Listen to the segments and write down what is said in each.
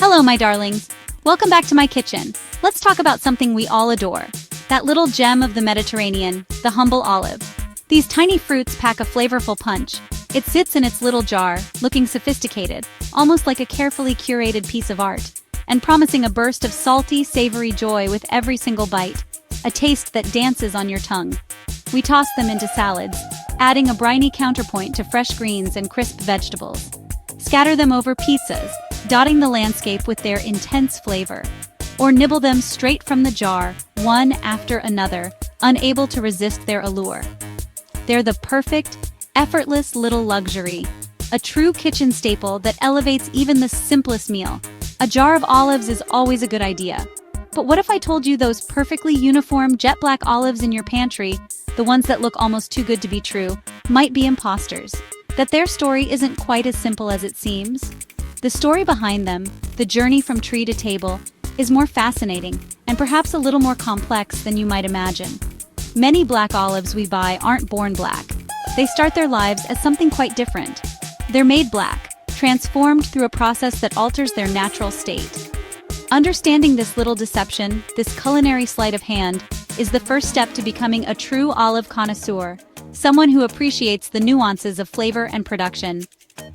Hello, my darlings. Welcome back to my kitchen. Let's talk about something we all adore. That little gem of the Mediterranean, the humble olive. These tiny fruits pack a flavorful punch. It sits in its little jar, looking sophisticated, almost like a carefully curated piece of art, and promising a burst of salty, savory joy with every single bite, a taste that dances on your tongue. We toss them into salads, adding a briny counterpoint to fresh greens and crisp vegetables. Scatter them over pizzas, dotting the landscape with their intense flavor. Or nibble them straight from the jar, one after another, unable to resist their allure. They're the perfect, effortless little luxury, a true kitchen staple that elevates even the simplest meal. A jar of olives is always a good idea. But what if I told you those perfectly uniform jet black olives in your pantry, the ones that look almost too good to be true, might be imposters? That their story isn't quite as simple as it seems? The story behind them, the journey from tree to table, is more fascinating and perhaps a little more complex than you might imagine. Many black olives we buy aren't born black. They start their lives as something quite different. They're made black, transformed through a process that alters their natural state. Understanding this little deception, this culinary sleight of hand, is the first step to becoming a true olive connoisseur, someone who appreciates the nuances of flavor and production.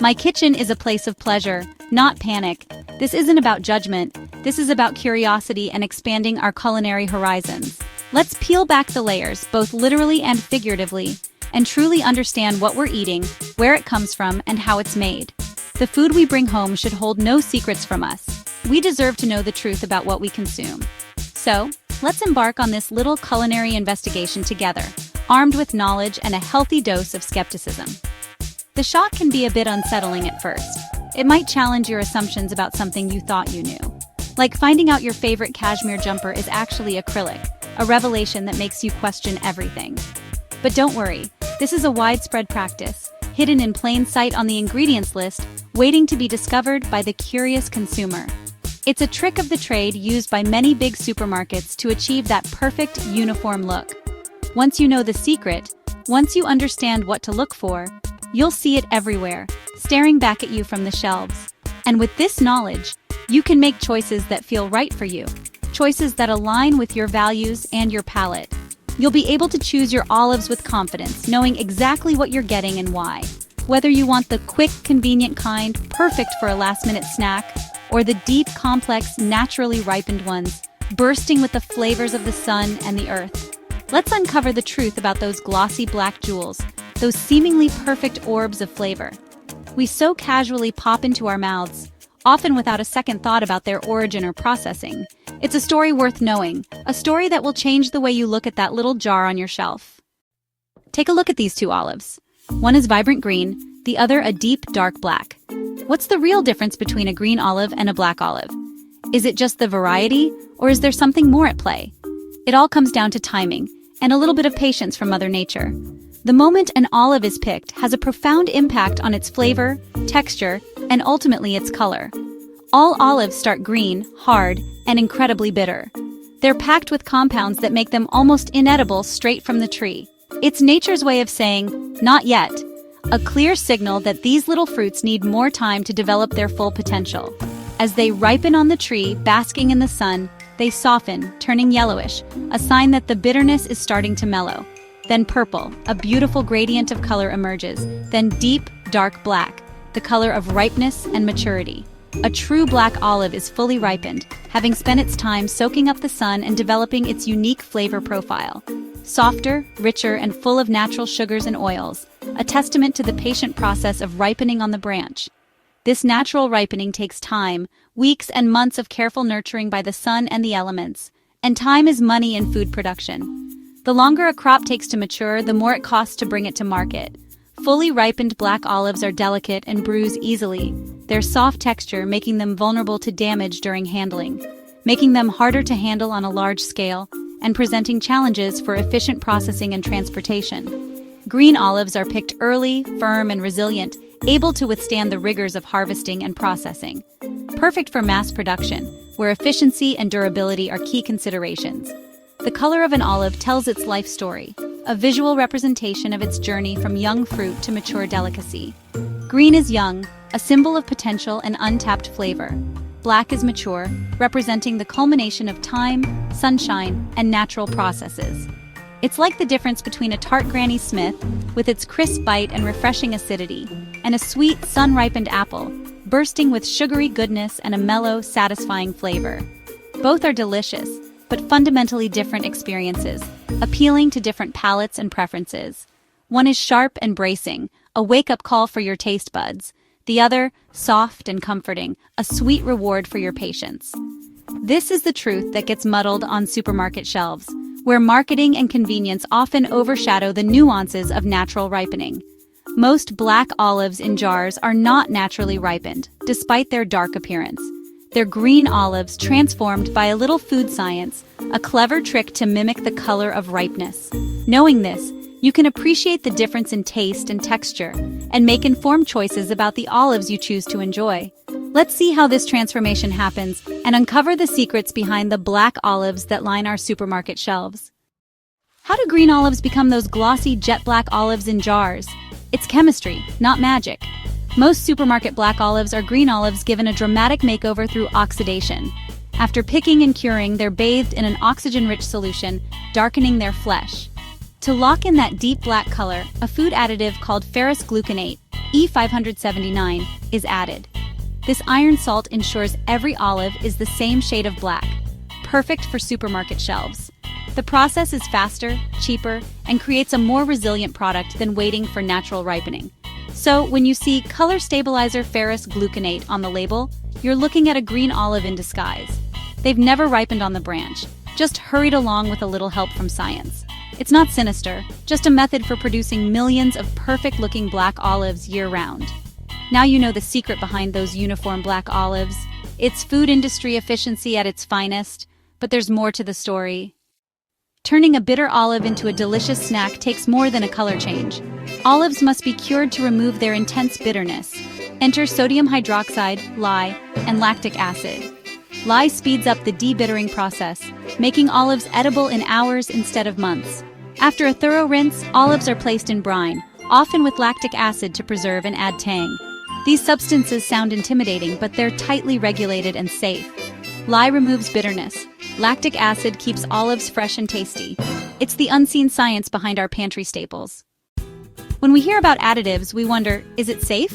My kitchen is a place of pleasure, not panic. This isn't about judgment. This is about curiosity and expanding our culinary horizons. Let's peel back the layers, both literally and figuratively, and truly understand what we're eating, where it comes from, and how it's made. The food we bring home should hold no secrets from us. We deserve to know the truth about what we consume. So, let's embark on this little culinary investigation together, armed with knowledge and a healthy dose of skepticism. The shock can be a bit unsettling at first. It might challenge your assumptions about something you thought you knew. Like finding out your favorite cashmere jumper is actually acrylic, a revelation that makes you question everything. But don't worry, this is a widespread practice, hidden in plain sight on the ingredients list, waiting to be discovered by the curious consumer. It's a trick of the trade used by many big supermarkets to achieve that perfect, uniform look. Once you know the secret, once you understand what to look for, you'll see it everywhere, staring back at you from the shelves. And with this knowledge, you can make choices that feel right for you, choices that align with your values and your palate. You'll be able to choose your olives with confidence, knowing exactly what you're getting and why. Whether you want the quick, convenient kind, perfect for a last-minute snack, or the deep, complex, naturally ripened ones, bursting with the flavors of the sun and the earth. Let's uncover the truth about those glossy black jewels, those seemingly perfect orbs of flavor. We so casually pop into our mouths, often without a second thought about their origin or processing. It's a story worth knowing, a story that will change the way you look at that little jar on your shelf. Take a look at these two olives. One is vibrant green, the other a deep, dark black. What's the real difference between a green olive and a black olive? Is it just the variety, or is there something more at play? It all comes down to timing, and a little bit of patience from Mother Nature. The moment an olive is picked has a profound impact on its flavor, texture, and ultimately its color. All olives start green, hard, and incredibly bitter. They're packed with compounds that make them almost inedible straight from the tree. It's nature's way of saying, not yet, a clear signal that these little fruits need more time to develop their full potential. As they ripen on the tree, basking in the sun, they soften, turning yellowish, a sign that the bitterness is starting to mellow. Then purple, a beautiful gradient of color emerges, then deep, dark black, the color of ripeness and maturity. A true black olive is fully ripened, having spent its time soaking up the sun and developing its unique flavor profile. Softer, richer, and full of natural sugars and oils, a testament to the patient process of ripening on the branch. This natural ripening takes time, weeks and months of careful nurturing by the sun and the elements, and time is money in food production. The longer a crop takes to mature, the more it costs to bring it to market. Fully ripened black olives are delicate and bruise easily, their soft texture making them vulnerable to damage during handling, making them harder to handle on a large scale, and presenting challenges for efficient processing and transportation. Green olives are picked early, firm, and resilient, able to withstand the rigors of harvesting and processing. Perfect for mass production, where efficiency and durability are key considerations. The color of an olive tells its life story, a visual representation of its journey from young fruit to mature delicacy. Green is young, a symbol of potential and untapped flavor. black is mature, representing the culmination of time, sunshine, and natural processes. It's like the difference between a tart Granny Smith, with its crisp bite and refreshing acidity, and a sweet, sun-ripened apple, bursting with sugary goodness and a mellow, satisfying flavor. Both are delicious, but fundamentally different experiences, appealing to different palates and preferences. One is sharp and bracing, a wake-up call for your taste buds. The other, soft and comforting, a sweet reward for your patience. This is the truth that gets muddled on supermarket shelves, where marketing and convenience often overshadow the nuances of natural ripening. Most black olives in jars are not naturally ripened, despite their dark appearance. They're green olives transformed by a little food science, a clever trick to mimic the color of ripeness. Knowing this, you can appreciate the difference in taste and texture, and make informed choices about the olives you choose to enjoy. Let's see how this transformation happens and uncover the secrets behind the black olives that line our supermarket shelves. How do green olives become those glossy jet black olives in jars? It's chemistry, not magic. Most supermarket black olives are green olives given a dramatic makeover through oxidation. After picking and curing, they're bathed in an oxygen-rich solution, darkening their flesh. To lock in that deep black color, a food additive called ferrous gluconate, E579, is added. This iron salt ensures every olive is the same shade of black, perfect for supermarket shelves. The process is faster, cheaper, and creates a more resilient product than waiting for natural ripening. So, when you see Color Stabilizer Ferrous Gluconate on the label, you're looking at a green olive in disguise. They've never ripened on the branch, just hurried along with a little help from science. It's not sinister, just a method for producing millions of perfect-looking black olives year-round. Now you know the secret behind those uniform black olives. It's food industry efficiency at its finest, but there's more to the story. Turning a bitter olive into a delicious snack takes more than a color change. Olives must be cured to remove their intense bitterness. Enter sodium hydroxide, lye, and lactic acid. Lye speeds up the debittering process, making olives edible in hours instead of months. After a thorough rinse, olives are placed in brine, often with lactic acid to preserve and add tang. These substances sound intimidating, but they're tightly regulated and safe. Lye removes bitterness. Lactic acid keeps olives fresh and tasty. It's the unseen science behind our pantry staples. When we hear about additives, we wonder, is it safe?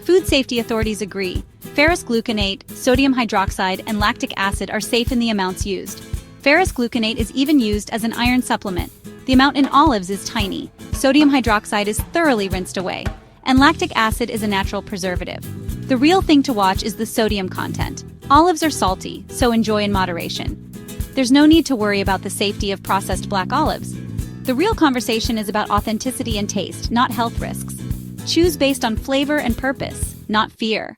Food safety authorities agree. Ferrous gluconate, sodium hydroxide, and lactic acid are safe in the amounts used. Ferrous gluconate is even used as an iron supplement. The amount in olives is tiny. Sodium hydroxide is thoroughly rinsed away. And lactic acid is a natural preservative. The real thing to watch is the sodium content. Olives are salty, so enjoy in moderation. There's no need to worry about the safety of processed black olives. The real conversation is about authenticity and taste, not health risks. Choose based on flavor and purpose, not fear.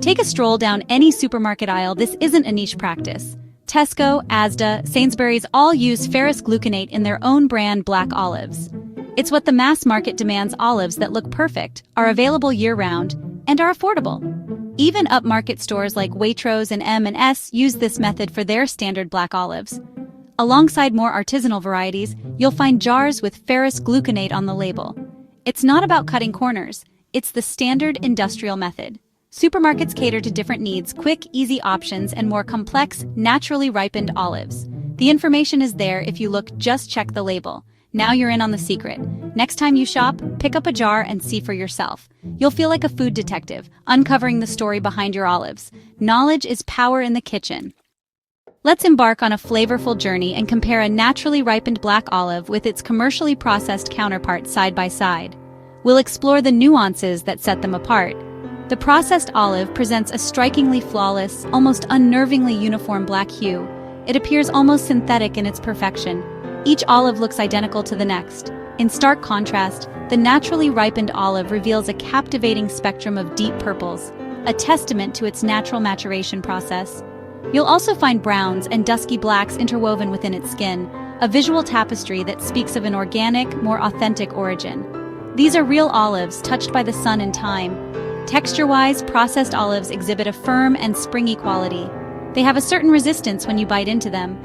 Take a stroll down any supermarket aisle. This isn't a niche practice. Tesco, Asda, Sainsbury's all use ferrous gluconate in their own brand black olives. It's what the mass market demands: olives that look perfect, are available year-round, and are affordable. Even upmarket stores like Waitrose and M&S use this method for their standard black olives. Alongside more artisanal varieties, you'll find jars with ferrous gluconate on the label. It's not about cutting corners, it's the standard industrial method. Supermarkets cater to different needs: quick, easy options, and more complex, naturally ripened olives. The information is there if you look, just check the label. Now you're in on the secret. Next time you shop, pick up a jar and see for yourself. You'll feel like a food detective, uncovering the story behind your olives. Knowledge is power in the kitchen. Let's embark on a flavorful journey and compare a naturally ripened black olive with its commercially processed counterpart side by side. We'll explore the nuances that set them apart. The processed olive presents a strikingly flawless, almost unnervingly uniform black hue. It appears almost synthetic in its perfection. Each olive looks identical to the next. In stark contrast, the naturally ripened olive reveals a captivating spectrum of deep purples, a testament to its natural maturation process. You'll also find browns and dusky blacks interwoven within its skin, a visual tapestry that speaks of an organic, more authentic origin. These are real olives touched by the sun and time. Texture-wise, processed olives exhibit a firm and springy quality. They have a certain resistance when you bite into them.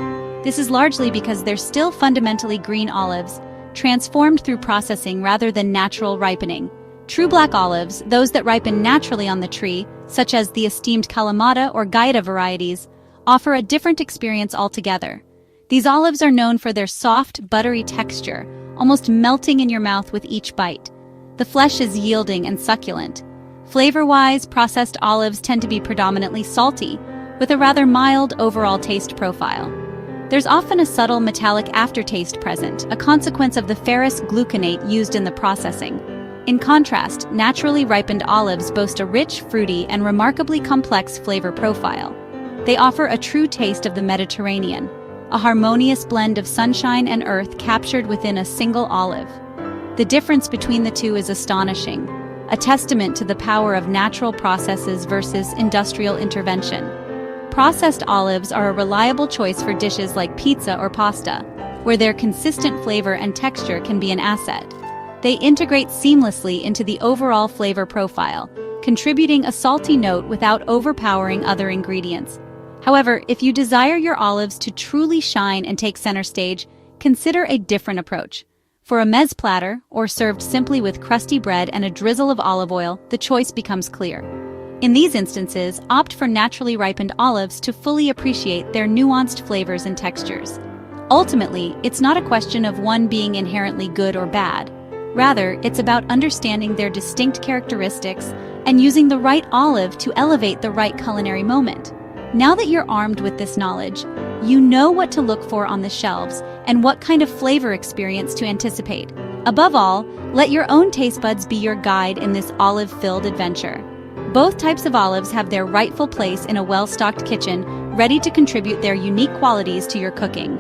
This is largely because they're still fundamentally green olives, transformed through processing rather than natural ripening. True black olives, those that ripen naturally on the tree, such as the esteemed Kalamata or Gaeta varieties, offer a different experience altogether. These olives are known for their soft, buttery texture, almost melting in your mouth with each bite. The flesh is yielding and succulent. Flavor-wise, processed olives tend to be predominantly salty, with a rather mild overall taste profile. There's often a subtle metallic aftertaste present, a consequence of the ferrous gluconate used in the processing. In contrast, naturally ripened olives boast a rich, fruity, and remarkably complex flavor profile. They offer a true taste of the Mediterranean, a harmonious blend of sunshine and earth captured within a single olive. The difference between the two is astonishing, a testament to the power of natural processes versus industrial intervention. Processed olives are a reliable choice for dishes like pizza or pasta, where their consistent flavor and texture can be an asset. They integrate seamlessly into the overall flavor profile, contributing a salty note without overpowering other ingredients. However, if you desire your olives to truly shine and take center stage, consider a different approach. For a mezz platter, or served simply with crusty bread and a drizzle of olive oil, the choice becomes clear. In these instances, opt for naturally ripened olives to fully appreciate their nuanced flavors and textures. Ultimately, it's not a question of one being inherently good or bad. Rather, it's about understanding their distinct characteristics and using the right olive to elevate the right culinary moment. Now that you're armed with this knowledge, you know what to look for on the shelves and what kind of flavor experience to anticipate. Above all, let your own taste buds be your guide in this olive-filled adventure. Both types of olives have their rightful place in a well-stocked kitchen, ready to contribute their unique qualities to your cooking.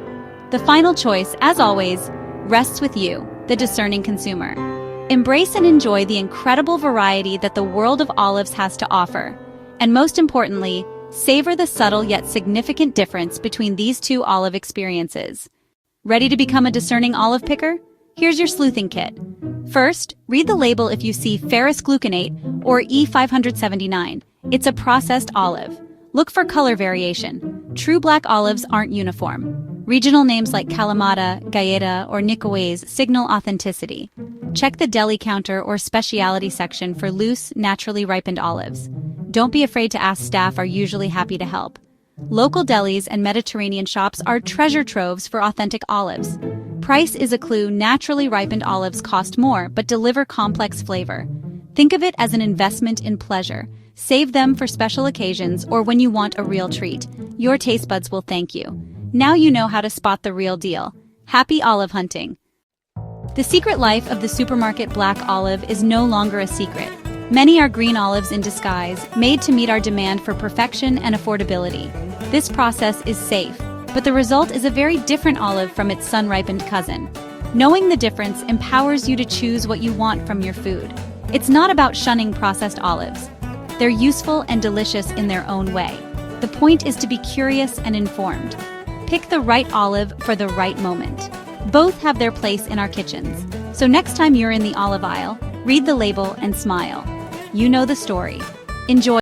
The final choice, as always, rests with you, the discerning consumer. Embrace and enjoy the incredible variety that the world of olives has to offer. And most importantly, savor the subtle yet significant difference between these two olive experiences. Ready to become a discerning olive picker? Here's your sleuthing kit. First, read the label if you see ferrous gluconate or E579. It's a processed olive. Look for color variation. True black olives aren't uniform. Regional names like Kalamata, Gaeta, or Nicoise signal authenticity. Check the deli counter or specialty section for loose, naturally ripened olives. Don't be afraid to ask, staff are usually happy to help. Local delis and Mediterranean shops are treasure troves for authentic olives. Price is a clue. Naturally ripened olives cost more, but deliver complex flavor. Think of it as an investment in pleasure. Save them for special occasions or when you want a real treat. Your taste buds will thank you. Now you know how to spot the real deal. Happy olive hunting! The secret life of the supermarket black olive is no longer a secret. Many are green olives in disguise, made to meet our demand for perfection and affordability. This process is safe, but the result is a very different olive from its sun-ripened cousin. Knowing the difference empowers you to choose what you want from your food. It's not about shunning processed olives. They're useful and delicious in their own way. The point is to be curious and informed. Pick the right olive for the right moment. Both have their place in our kitchens. So next time you're in the olive aisle, read the label and smile. You know the story. Enjoy.